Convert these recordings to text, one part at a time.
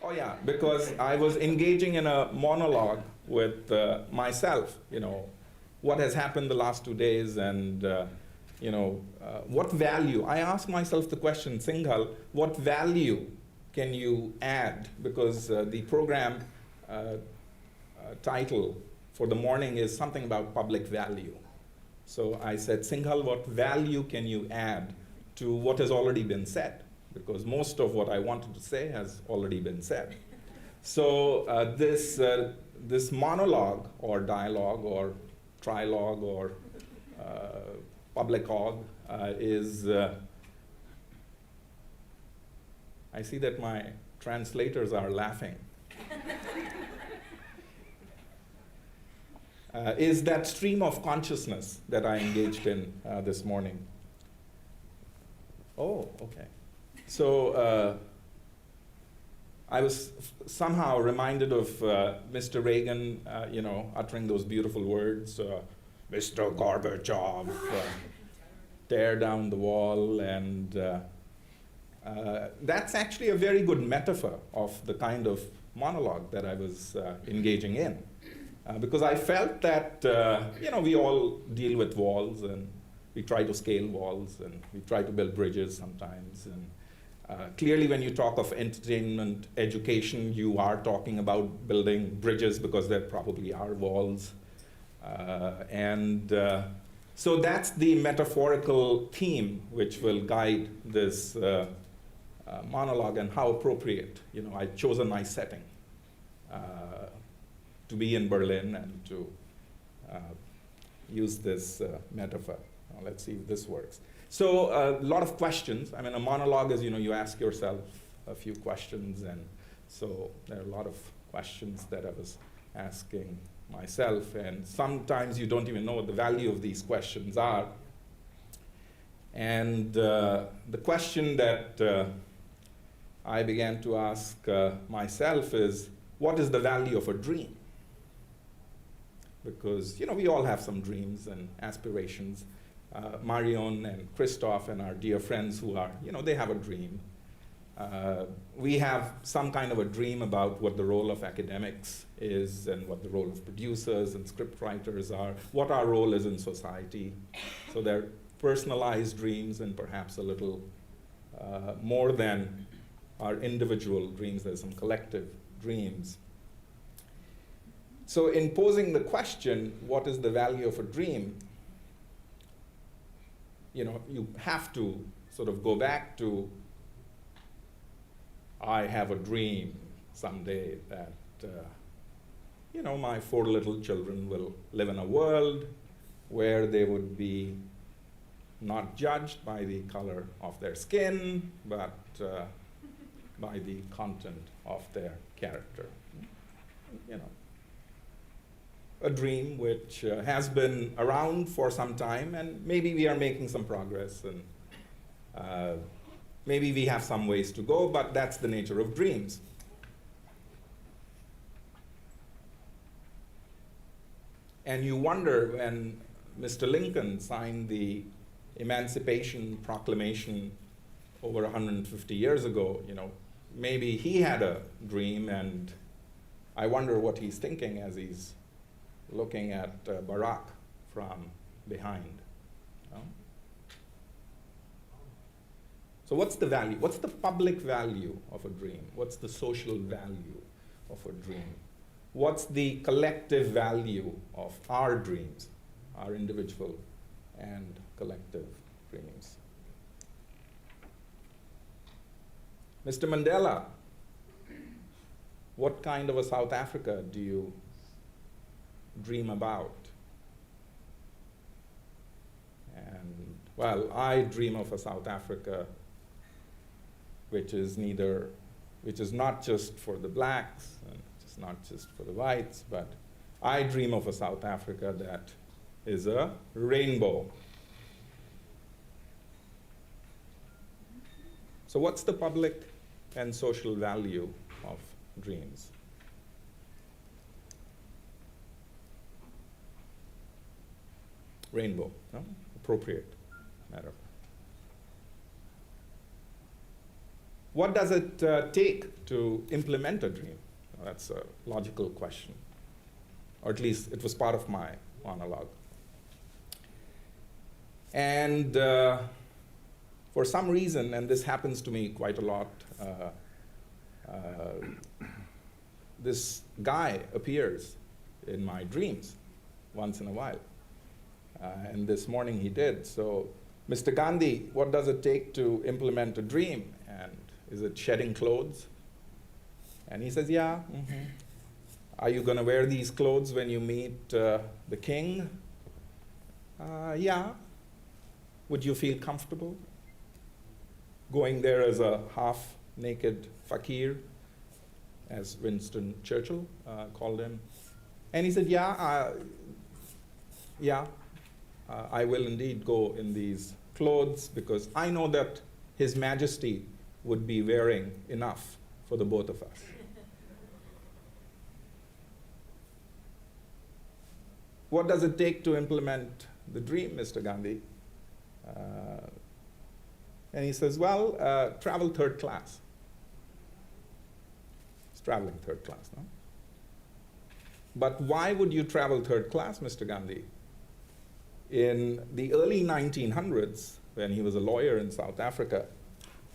Oh yeah, because I was engaging in a monologue with myself, what has happened the last 2 days and what value, I asked myself the question, Singhal, what value can you add? Because the program title for the morning is something about public value. So I said, Singhal, what value can you add to what has already been said? Because most of what I wanted to say has already been said. So this monologue or dialogue or trilogue or publicog is, I see that my translators are laughing, is that stream of consciousness that I engaged in this morning. Oh, okay. So I was somehow reminded of Mr. Reagan, uttering those beautiful words, Mr. Gorbachev, tear down the wall, and that's actually a very good metaphor of the kind of monologue that I was engaging in. Because I felt that, we all deal with walls, and we try to scale walls, and we try to build bridges sometimes. And clearly, when you talk of entertainment, education, you are talking about building bridges because there probably are walls. So that's the metaphorical theme which will guide this monologue, and how appropriate. I've chosen my setting to be in Berlin and to use this metaphor. Now, let's see if this works. So a lot of questions. I mean, a monologue is, you ask yourself a few questions, and so there are a lot of questions that I was asking myself, and sometimes you don't even know what the value of these questions are. And the question that I began to ask myself is, what is the value of a dream? Because, we all have some dreams and aspirations. Marion and Christoph and our dear friends who are, they have a dream. We have some kind of a dream about what the role of academics is, and what the role of producers and scriptwriters are, what our role is in society. So they're personalized dreams, and perhaps a little more than our individual dreams. There's some collective dreams. So in posing the question, what is the value of a dream? You have to sort of go back to, I have a dream someday that, my 4 little children will live in a world where they would be not judged by the color of their skin, but by the content of their character. A dream which has been around for some time, and maybe we are making some progress, and maybe we have some ways to go, but that's the nature of dreams. And you wonder, when Mr. Lincoln signed the Emancipation Proclamation over 150 years ago, maybe he had a dream, and I wonder what he's thinking as he's looking at Barack from behind. So what's the value? What's the public value of a dream? What's the social value of a dream? What's the collective value of our dreams, our individual and collective dreams? Mr. Mandela, what kind of a South Africa do you dream about? And, well, I dream of a South Africa which is not just for the blacks, and it's not just for the whites, but I dream of a South Africa that is a rainbow. So what's the public and social value of dreams? Rainbow, no? Appropriate metaphor. What does it take to implement a dream? That's a logical question, or at least it was part of my monologue. And for some reason, and this happens to me quite a lot, this guy appears in my dreams once in a while. And this morning he did. So, Mr. Gandhi, what does it take to implement a dream? And is it shedding clothes? And he says, yeah. Mm-hmm. Are you going to wear these clothes when you meet the king? Yeah. Would you feel comfortable going there as a half-naked fakir, as Winston Churchill called him? And he said, yeah, I will indeed go in these clothes because I know that His Majesty would be wearing enough for the both of us. What does it take to implement the dream, Mr. Gandhi? And he says, well, travel third class. It's traveling third class, no? But why would you travel third class, Mr. Gandhi? In the early 1900s, when he was a lawyer in South Africa,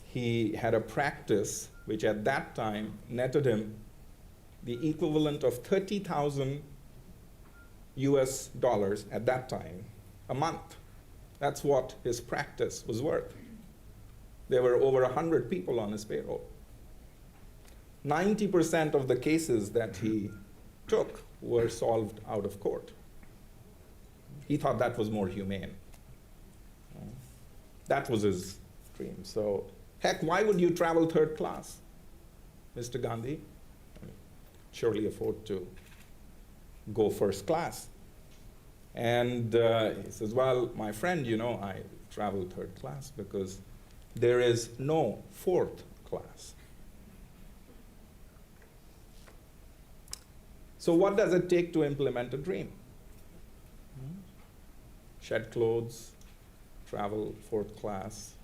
he had a practice which at that time netted him the equivalent of 30,000 US dollars at that time a month. That's what his practice was worth. There were over 100 people on his payroll. 90% of the cases that he took were solved out of court. He thought that was more humane. That was his dream. So, heck, why would you travel third class, Mr. Gandhi? Surely afford to go first class. And he says, well, my friend, you know, I travel third class because there is no fourth class. So what does it take to implement a dream? Shed clothes, travel fourth class.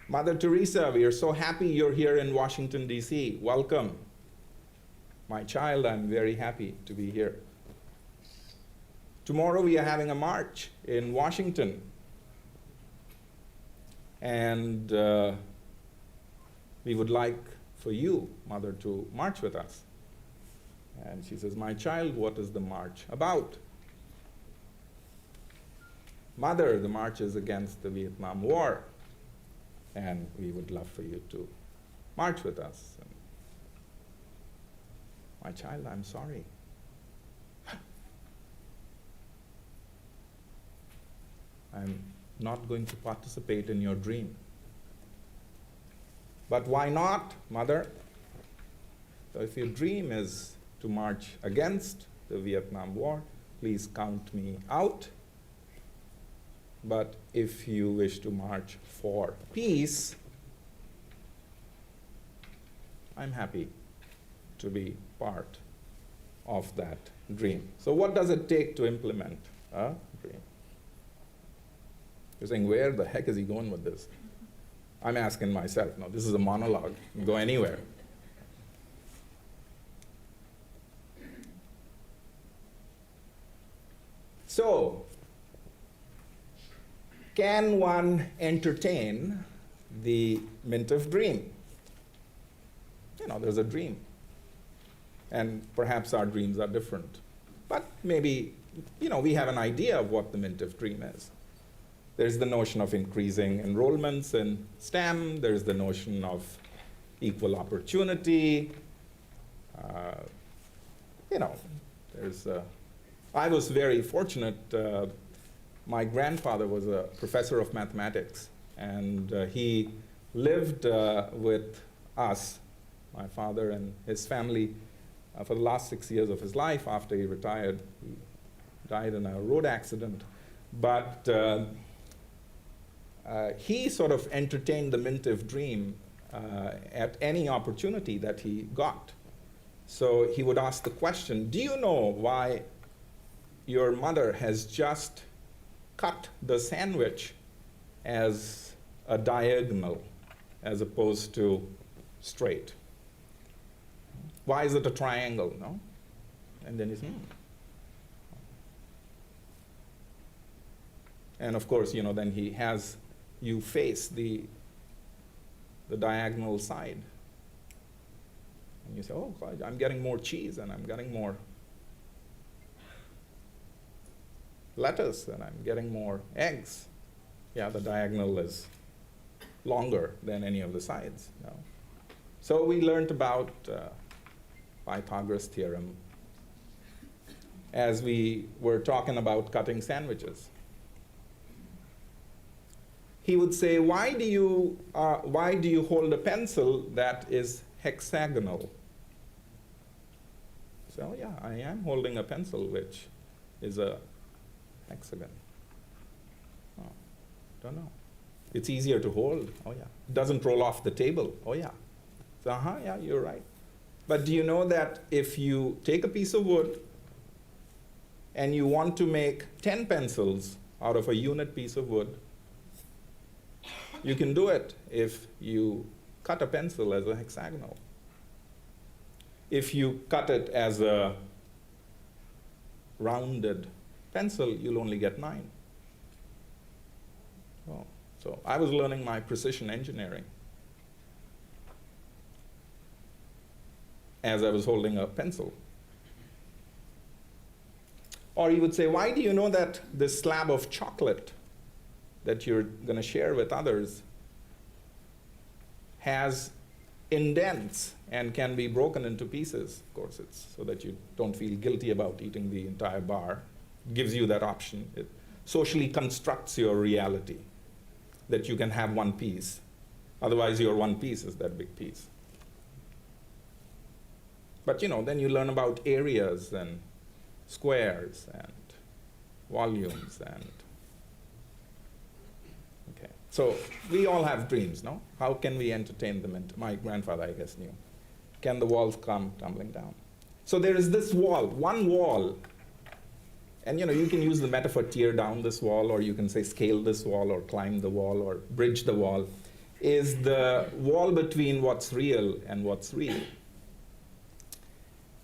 Mother Teresa, we are so happy you're here in Washington, D.C. Welcome. My child, I'm very happy to be here. Tomorrow we are having a march in Washington. And we would like for you, Mother, to march with us. And she says, my child, what is the march about? Mother, the march is against the Vietnam War. And we would love for you to march with us. And my child, I'm sorry. I'm not going to participate in your dream. But why not, Mother? So if your dream is to march against the Vietnam War, please count me out. But if you wish to march for peace, I'm happy to be part of that dream. So what does it take to implement a dream? You're saying, where the heck is he going with this? I'm asking myself. No, this is a monologue. You can go anywhere. So, can one entertain the mint of dream? You know, there's a dream. And perhaps our dreams are different. But maybe, you know, we have an idea of what the mint of dream is. There's the notion of increasing enrollments in STEM. There's the notion of equal opportunity. You know, there's. I was very fortunate. My grandfather was a professor of mathematics, and he lived with us, my father and his family, for the last 6 years of his life. After he retired, he died in a road accident. But he sort of entertained the mint of dream at any opportunity that he got. So he would ask the question, do you know why your mother has just cut the sandwich as a diagonal as opposed to straight. Why is it a triangle, no? And then you say, And of course, then he has you face the diagonal side. And you say, oh, God, I'm getting more cheese, and I'm getting more lettuce, and I'm getting more eggs. Yeah, the diagonal is longer than any of the sides. No? So we learned about Pythagoras' theorem as we were talking about cutting sandwiches. He would say, why do you hold a pencil that is hexagonal? So yeah, I am holding a pencil which is a hexagon. Oh, don't know. It's easier to hold. Oh yeah. It doesn't roll off the table. Oh yeah. So yeah, you're right. But do you know that if you take a piece of wood and you want to make 10 pencils out of a unit piece of wood, you can do it if you cut a pencil as a hexagonal. If you cut it as a rounded pencil, you'll only get 9. Oh, so I was learning my precision engineering as I was holding a pencil. Or you would say, why do you know that this slab of chocolate that you're going to share with others has indents and can be broken into pieces? Of course, it's so that you don't feel guilty about eating the entire bar. It gives you that option. It socially constructs your reality that you can have one piece. Otherwise, your one piece is that big piece. But then you learn about areas and squares and volumes and okay. So we all have dreams, no? How can we entertain them? And my grandfather, I guess, knew. Can the walls come tumbling down? So there is this wall, one wall. And you can use the metaphor tear down this wall, or you can say scale this wall, or climb the wall, or bridge the wall, is the wall between what's real and what's real.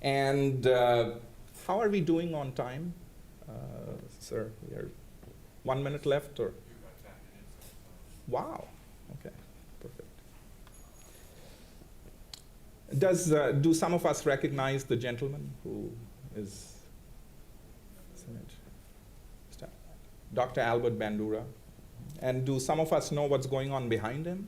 And how are we doing on time? Sir, we are 1 minute left, or? Wow, okay, perfect. Do some of us recognize the gentleman who is Dr. Albert Bandura? And do some of us know what's going on behind him?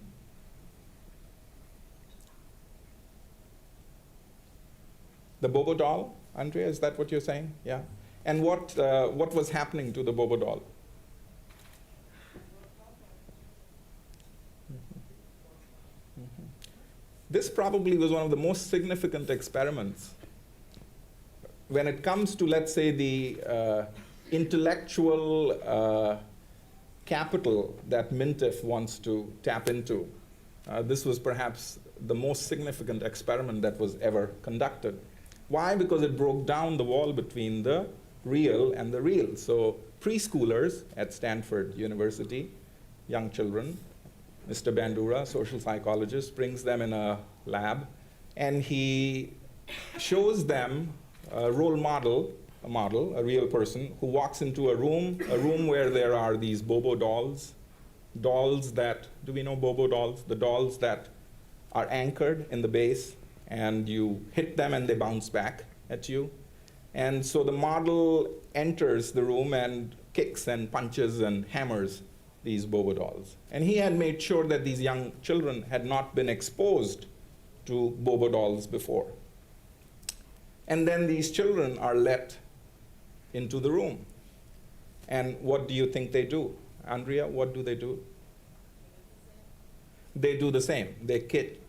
The Bobo doll, Andrea, is that what you're saying? Yeah. And what was happening to the Bobo doll? This probably was one of the most significant experiments when it comes to, let's say, the intellectual capital that Mintif wants to tap into. This was perhaps the most significant experiment that was ever conducted. Why? Because it broke down the wall between the real and the real. So preschoolers at Stanford University, young children, Mr. Bandura, social psychologist, brings them in a lab, and he shows them a role model, a real person, who walks into a room where there are these Bobo dolls that, do we know Bobo dolls? The dolls that are anchored in the base, and you hit them and they bounce back at you. And so the model enters the room and kicks and punches and hammers these Bobo dolls. And he had made sure that these young children had not been exposed to Bobo dolls before. And then these children are let into the room. And what do you think they do? Andrea, what do? They do the same. They kick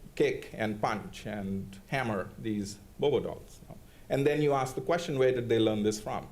and punch and hammer these Bobo dolls. And then you ask the question, where did they learn this from?